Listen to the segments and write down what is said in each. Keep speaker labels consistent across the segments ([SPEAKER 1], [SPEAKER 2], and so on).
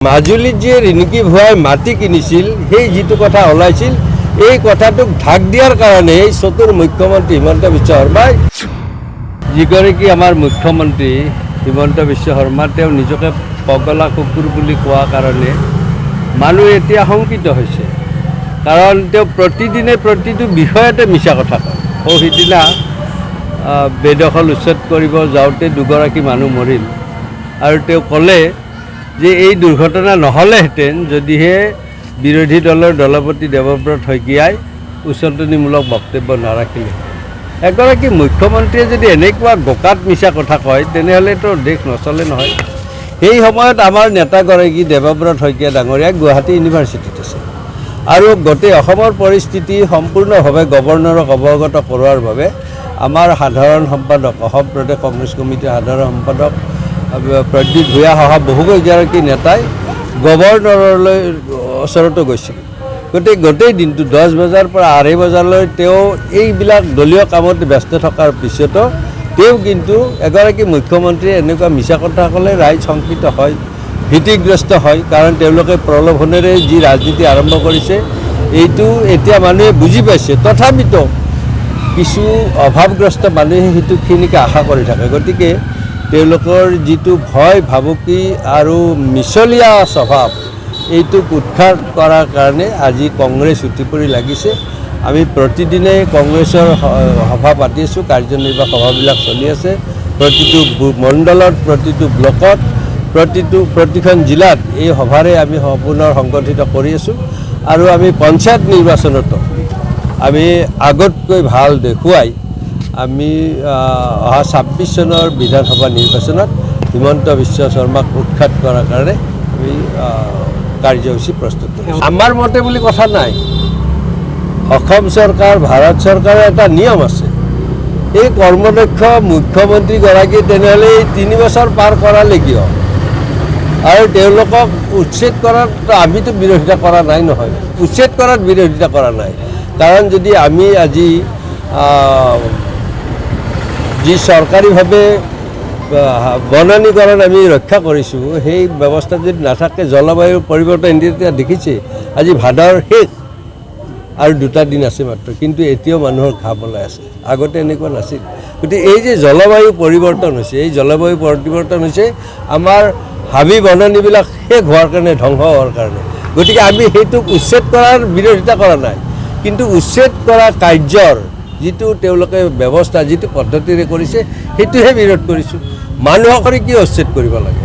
[SPEAKER 1] মাজুলীত যে ৰিণিকী ভূঞাই মাটি কিনিছিল সেই যিটো কথা ওলাইছিল এই কথাটোক ঢাক দিয়াৰ কাৰণে এই চতুৰ মুখ্যমন্ত্ৰী হিমন্ত বিশ্ব শৰ্মাই যিগৰাকী আমাৰ মুখ্যমন্ত্ৰী হিমন্ত বিশ্ব শৰ্মা তেওঁ নিজকে পগলা কুকুৰ বুলি কোৱা কাৰণে মানুহ এতিয়া শংকিত হৈছে কাৰণ তেওঁ প্ৰতিদিনে প্ৰতিটো বিষয়তে মিছা কথা কয় সিদিনা বেদখল উচ্ছেদ কৰিব যাওঁতে দুগৰাকী মানুহ মৰিল আৰু তেওঁ ক'লে যে এই দুৰ্ঘটনা নহ'লেহেঁতেন যদিহে বিৰোধী দলৰ দলপতি দেৱব্ৰত শইকীয়াই উচতনিমূলক বক্তব্য নাৰাখিলে এগৰাকী মুখ্যমন্ত্ৰীয়ে যদি এনেকুৱা গোকাত মিছা কথা কয় তেনেহ'লেতো দেশ নচলে নহয় সেই সময়ত আমাৰ নেতাগৰাকী দেৱব্ৰত শইকীয়া ডাঙৰীয়া গুৱাহাটী ইউনিভাৰ্চিটিত আছে আৰু গোটেই অসমৰ পৰিস্থিতি সম্পূৰ্ণভাৱে গভৰ্ণৰক অৱগত কৰোৱাৰ বাবে আমাৰ সাধাৰণ সম্পাদক অসম প্ৰদেশ কংগ্ৰেছ কমিটিৰ সাধাৰণ সম্পাদক প্ৰদীপ ভূঞা সহ বহুকেইগৰাকী নেতাই গভৰ্ণৰলৈ ওচৰতো গৈছিল গোটেই দিনটো 10 বজাৰ পৰা 2:30 বজালৈ তেওঁ এইবিলাক দলীয় কামত ব্যস্ত থকাৰ পিছতো তেওঁ কিন্তু এগৰাকী মুখ্যমন্ত্ৰীয়ে এনেকুৱা মিছা কথা ক'লে ৰাইজ শংকিত হয় ভীতিগ্ৰস্ত হয় কাৰণ তেওঁলোকে প্ৰলোভনেৰে যি ৰাজনীতি আৰম্ভ কৰিছে এইটো এতিয়া মানুহে বুজি পাইছে তথাপিতো কিছু অভাৱগ্ৰস্ত মানুহে সেইটোখিনিকে আশা কৰি থাকে গতিকে তেওঁলোকৰ যিটো ভয় ভাবুকি আৰু মিছলীয়া স্বভাৱ এইটোক উৎখাত কৰাৰ কাৰণে আজি কংগ্ৰেছ উঠি পৰি লাগিছে আমি প্ৰতিদিনে কংগ্ৰেছৰ সভা পাতি আছোঁ কাৰ্যনিৰ্বাহক সভাবিলাক চলি আছে প্ৰতিটো মণ্ডলত প্ৰতিটো ব্লকত প্ৰতিখন জিলাত এই সভাৰে আমি পুনৰ সংগঠিত কৰি আছোঁ আৰু আমি পঞ্চায়ত নিৰ্বাচনতো আমি আগতকৈ ভাল দেখুৱাই আমি অহা 26 চনৰ বিধানসভা নিৰ্বাচনত হিমন্ত বিশ্ব শৰ্মাক উৎখাত কৰাৰ কাৰণে আমি কাৰ্যসূচী প্ৰস্তুত কৰিছোঁ আমাৰ মতে বুলি কথা নাই অসম চৰকাৰ ভাৰত চৰকাৰৰ এটা নিয়ম আছে এই কৰ্মদক্ষ মুখ্যমন্ত্ৰীগৰাকী তেনেহ'লে 3 বছৰ পাৰ কৰালে কিয় আৰু তেওঁলোকক উচ্ছেদ কৰাত আমিতো বিৰোধিতা কৰা নাই নহয় উচ্ছেদ কৰাত বিৰোধিতা কৰা নাই কাৰণ যদি আমি আজি যি চৰকাৰীভাৱে বননীকৰণ আমি ৰক্ষা কৰিছোঁ সেই ব্যৱস্থা যদি নাথাকে জলবায়ুৰ পৰিৱৰ্তন এতিয়া দেখিছে আজি ভাদৰ শেষ আৰু 2টা দিন আছে মাত্ৰ কিন্তু এতিয়াও মানুহৰ ঘাম ওলাই আছে আগতে এনেকুৱা নাছিল গতিকে এই যে জলবায়ু পৰিৱৰ্তন হৈছে এই জলবায়ু পৰিৱৰ্তন হৈছে আমাৰ হাবি বননিবিলাক শেষ হোৱাৰ কাৰণে ধ্বংস হোৱাৰ কাৰণে গতিকে আমি সেইটোক উচ্ছেদ কৰাৰ বিৰোধিতা কৰা নাই কিন্তু উচ্ছেদ কৰা কাৰ্যৰ যিটো তেওঁলোকে ব্যৱস্থা যিটো পদ্ধতিৰে কৰিছে সেইটোহে বিৰোধ কৰিছোঁ মানুহসকলে কি উচ্ছেদ কৰিব লাগে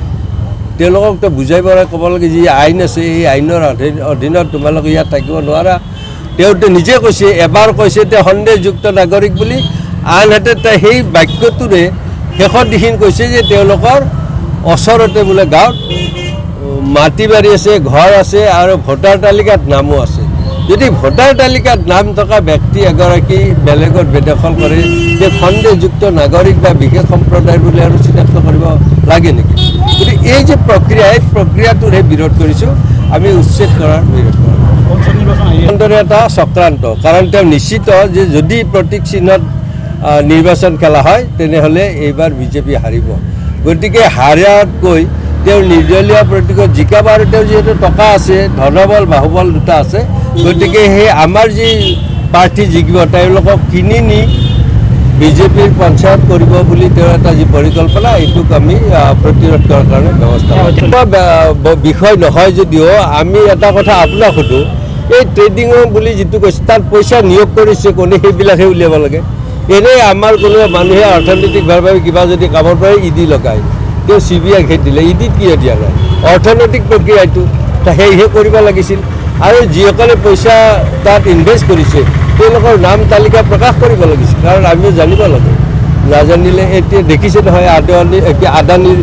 [SPEAKER 1] তেওঁলোককতো বুজাই পৰাই ক'ব লাগে যি আইন আছে এই আইনৰ অধীনত তোমালোকে ইয়াত থাকিব নোৱাৰা তেওঁতো নিজে কৈছে এবাৰ কৈছে তেওঁ সন্দেহযুক্ত নাগৰিক বুলি আনহাতে সেই বাক্যটোৰে শেষৰ দিশিন কৈছে যে তেওঁলোকৰ ওচৰতে বোলে গাঁৱত মাটি বাৰী আছে ঘৰ আছে আৰু ভোটাৰ তালিকাত নামো আছে যদি ভোটাৰ তালিকাত নাম থকা ব্যক্তি এগৰাকী বেলেগত বেদখল কৰে যে সন্দেহযুক্ত নাগৰিক বা বিশেষ সম্প্ৰদায়ৰ বুলি আৰু চিনাক্ত কৰিব লাগে নেকি গতিকে এই যে প্ৰক্ৰিয়া এই প্ৰক্ৰিয়াটোৰে বিৰোধ কৰিছোঁ আমি উচ্ছেদ কৰাৰ বিৰোধ কৰোঁ এটা চক্ৰান্ত কাৰণ তেওঁ নিশ্চিত যে যদি প্ৰতীক চিহ্নত নিৰ্বাচন খেলা হয় তেনেহ'লে এইবাৰ বিজেপি হাৰিব গতিকে হাৰাতকৈ তেওঁ নিৰ্দলীয় প্ৰতীকত জিকাব আৰু তেওঁ যিহেতু টকা আছে ধনবল বাহুবল দুটা আছে গতিকে সেই আমাৰ যি প্ৰাৰ্থী জিকিব তেওঁলোকক কিনি নি বিজেপিৰ পঞ্চায়ত কৰিব বুলি তেওঁৰ এটা যি পৰিকল্পনা এইটোক আমি প্ৰতিৰোধ কৰাৰ কাৰণে ব্যৱস্থা বিষয় নহয় যদিও আমি এটা কথা আপোনাক সোধোঁ এই ট্ৰেডিঙৰ বুলি যিটো কৈছে তাত পইচা নিয়োগ কৰিছে কোনে সেইবিলাকহে উলিয়াব লাগে এনেই আমাৰ কোনোবা মানুহে অৰ্থনৈতিকভাৱে কিবা যদি কামৰ পৰাই ইডি লগায় তেওঁ CBIক দিলে ইডিত কিয় দিয়া নাই অৰ্থনৈতিক প্ৰক্ৰিয়াটো সেয়েহে কৰিব লাগিছিল আৰু যিসকলে পইচা তাত ইনভেষ্ট কৰিছে তেওঁলোকৰ নাম তালিকা প্ৰকাশ কৰিব লাগিছিল কাৰণ আমিও জানিব লাগে নাজানিলে এতিয়া দেখিছে নহয় আদানীৰ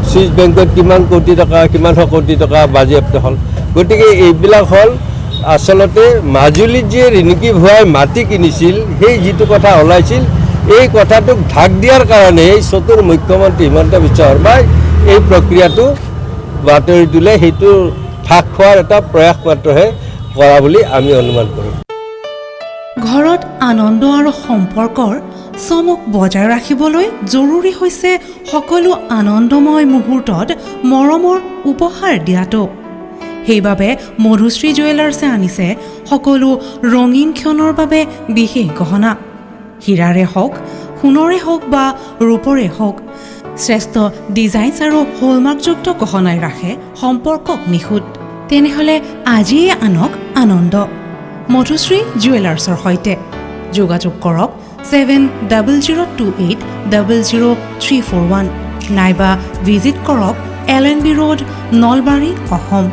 [SPEAKER 1] ছুইচ বেংকত কিমান কোটি টকা কিমান কোটি টকা বাজেয়াপ্ত হ'ল গতিকে এইবিলাক হ'ল আচলতে মাজুলীত যে ৰিণিকী ভূঞাই মাটি কিনিছিল সেই যিটো কথা ওলাইছিল এই কথাটোক ঢাক দিয়াৰ কাৰণে এই চতুৰ মুখ্যমন্ত্ৰী হিমন্ত বিশ্ব শৰ্মাই এই প্ৰক্ৰিয়াটো বাতৰি তোলে সেইটো ঢাক খোৱাৰ এটা প্ৰয়াস মাত্ৰহে কৰা বুলি আমি অনুমান কৰোঁ
[SPEAKER 2] ঘৰত আনন্দ আৰু সম্পৰ্কৰ চমক বজাই ৰাখিবলৈ জৰুৰী হৈছে সকলো আনন্দময় মুহূৰ্তত মৰমৰ উপহাৰ দিয়াটো। সেইবাবে মধুশ্ৰী জুৱেলাৰ্ছে আনিছে সকলো ৰঙীন ক্ষণৰ বাবে বিশেষ গহনা। হীৰাৰে হওক, সোণৰে হওক বা ৰূপৰে হওক, শ্ৰেষ্ঠ ডিজাইনছ আৰু হলমাৰ্কযুক্ত গহনাই ৰাখে সম্পৰ্কক নিখুঁত। তেনেহ'লে আজিয়ে আনক আনন্দ মধুশ্ৰী জুৱেলাৰ্ছৰ সৈতে। যোগাযোগ কৰক 7028000341 নাইবা ভিজিট কৰক LNB ৰোড, নলবাৰী, অসম।